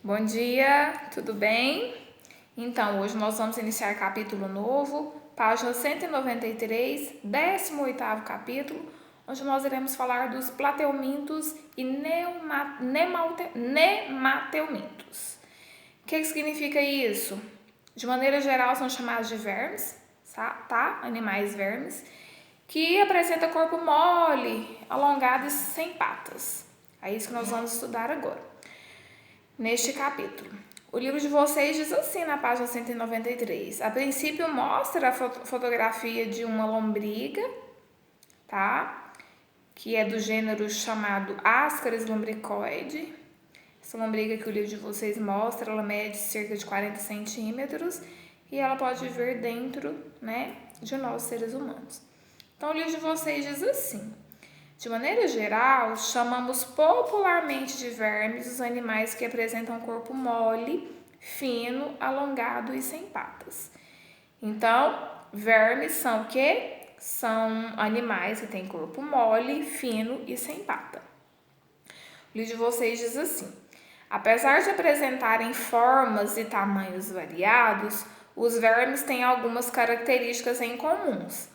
Bom dia, tudo bem? Então, hoje nós vamos iniciar capítulo novo, página 193, 18º capítulo, onde nós iremos falar dos plateumintos e nemateumintos. O que significa isso? De maneira geral, são chamados de vermes, tá? Animais vermes, que apresentam corpo mole, alongado e sem patas. É isso que nós vamos estudar agora. Neste capítulo, o livro de vocês diz assim na página 193. A princípio mostra a fotografia de uma lombriga, tá? Que é do gênero chamado Ascaris lumbricoide. Essa lombriga que o livro de vocês mostra, ela mede cerca de 40 centímetros e ela pode viver dentro, de nós seres humanos. Então o livro de vocês diz assim: de maneira geral, chamamos popularmente de vermes os animais que apresentam corpo mole, fino, alongado e sem patas. Então, vermes são o quê? São animais que têm corpo mole, fino e sem pata. O livro de vocês diz assim: apesar de apresentarem formas e tamanhos variados, os vermes têm algumas características em comuns.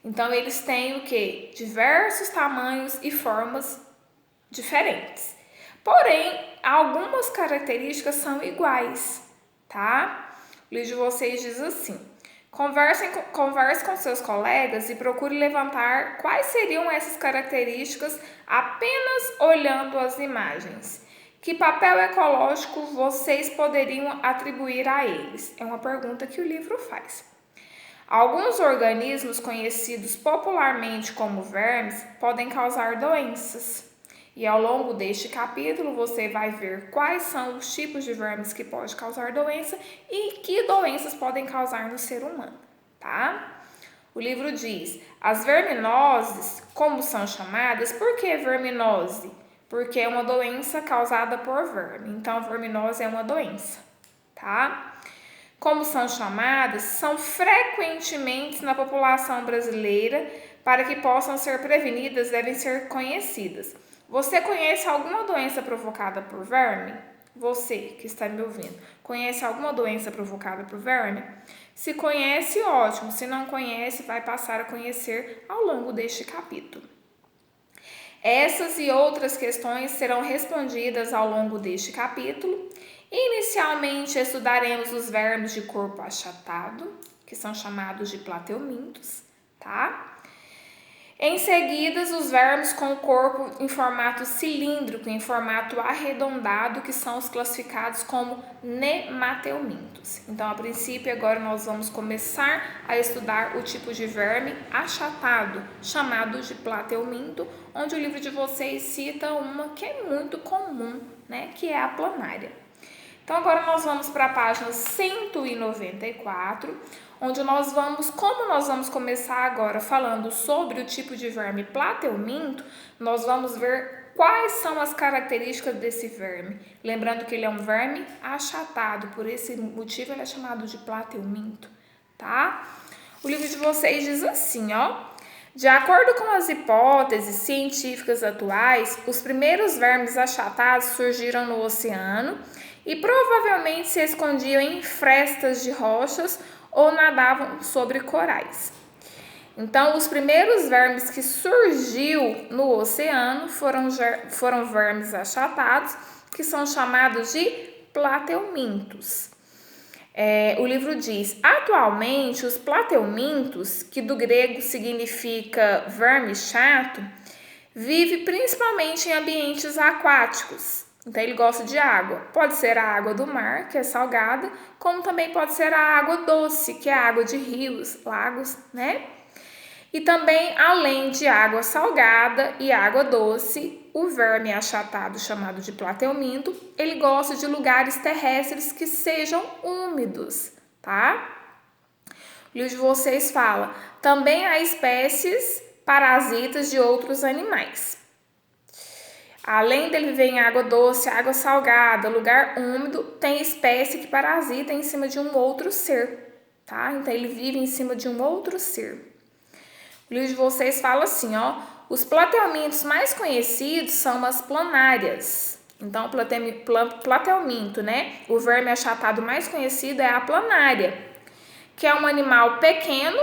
Então, eles têm o quê? Diversos tamanhos e formas diferentes. Porém, algumas características são iguais, tá? O livro de vocês diz assim: converse com seus colegas e procure levantar quais seriam essas características apenas olhando as imagens. Que papel ecológico vocês poderiam atribuir a eles? É uma pergunta que o livro faz. Alguns organismos conhecidos popularmente como vermes podem causar doenças. E ao longo deste capítulo você vai ver quais são os tipos de vermes que podem causar doença e que doenças podem causar no ser humano, tá? O livro diz: as verminoses, como são chamadas, por que verminose? Porque é uma doença causada por verme. Então, verminose é uma doença, tá? Como são chamadas, são frequentemente na população brasileira. Para que possam ser prevenidas, devem ser conhecidas. Você conhece alguma doença provocada por verme? Você que está me ouvindo, conhece alguma doença provocada por verme? Se conhece, ótimo. Se não conhece, vai passar a conhecer ao longo deste capítulo. Essas e outras questões serão respondidas ao longo deste capítulo. Inicialmente, estudaremos os vermes de corpo achatado, que são chamados de plateumintos, tá? Em seguida, os vermes com o corpo em formato cilíndrico, em formato arredondado, que são os classificados como nemateumintos. Então, a princípio, agora nós vamos começar a estudar o tipo de verme achatado, chamado de plateuminto, onde o livro de vocês cita uma que é muito comum, que é a planária. Então, agora nós vamos para a página 194, onde como nós vamos começar agora falando sobre o tipo de verme plateuminto, nós vamos ver quais são as características desse verme. Lembrando que ele é um verme achatado, por esse motivo ele é chamado de plateuminto, tá? O livro de vocês diz assim, de acordo com as hipóteses científicas atuais, os primeiros vermes achatados surgiram no oceano e provavelmente se escondiam em frestas de rochas ou nadavam sobre corais. Então, os primeiros vermes que surgiu no oceano foram vermes achatados, que são chamados de plateumintos. O livro diz: atualmente, os plateumintos, que do grego significa verme chato, vive principalmente em ambientes aquáticos. Então, ele gosta de água. Pode ser a água do mar, que é salgada, como também pode ser a água doce, que é a água de rios, lagos, E também, além de água salgada e água doce, o verme achatado, chamado de plateuminto, ele gosta de lugares terrestres que sejam úmidos, tá? O livro de vocês fala: também há espécies parasitas de outros animais. Além dele viver em água doce, água salgada, lugar úmido, tem espécie que parasita em cima de um outro ser, tá? Então, ele vive em cima de um outro ser. O livro de vocês fala assim, os plateumintos mais conhecidos são as planárias. Então, o platelminto, né? O verme achatado mais conhecido é a planária, que é um animal pequeno,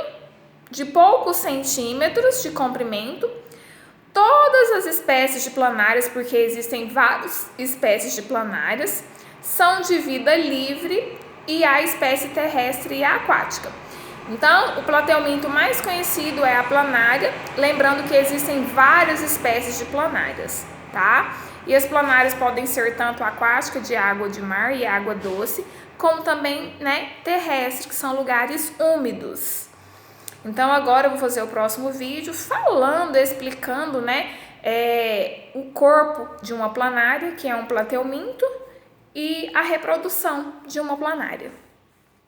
de poucos centímetros de comprimento. Todas as espécies de planárias, porque existem várias espécies de planárias, são de vida livre e há espécie terrestre e aquática. Então, o platelminto mais conhecido é a planária, lembrando que existem várias espécies de planárias, tá? E as planárias podem ser tanto aquática, de água de mar e água doce, como também, né, terrestre, que são lugares úmidos. Então, agora eu vou fazer o próximo vídeo falando, explicando, né, o corpo de uma planária, que é um platelminto, e a reprodução de uma planária.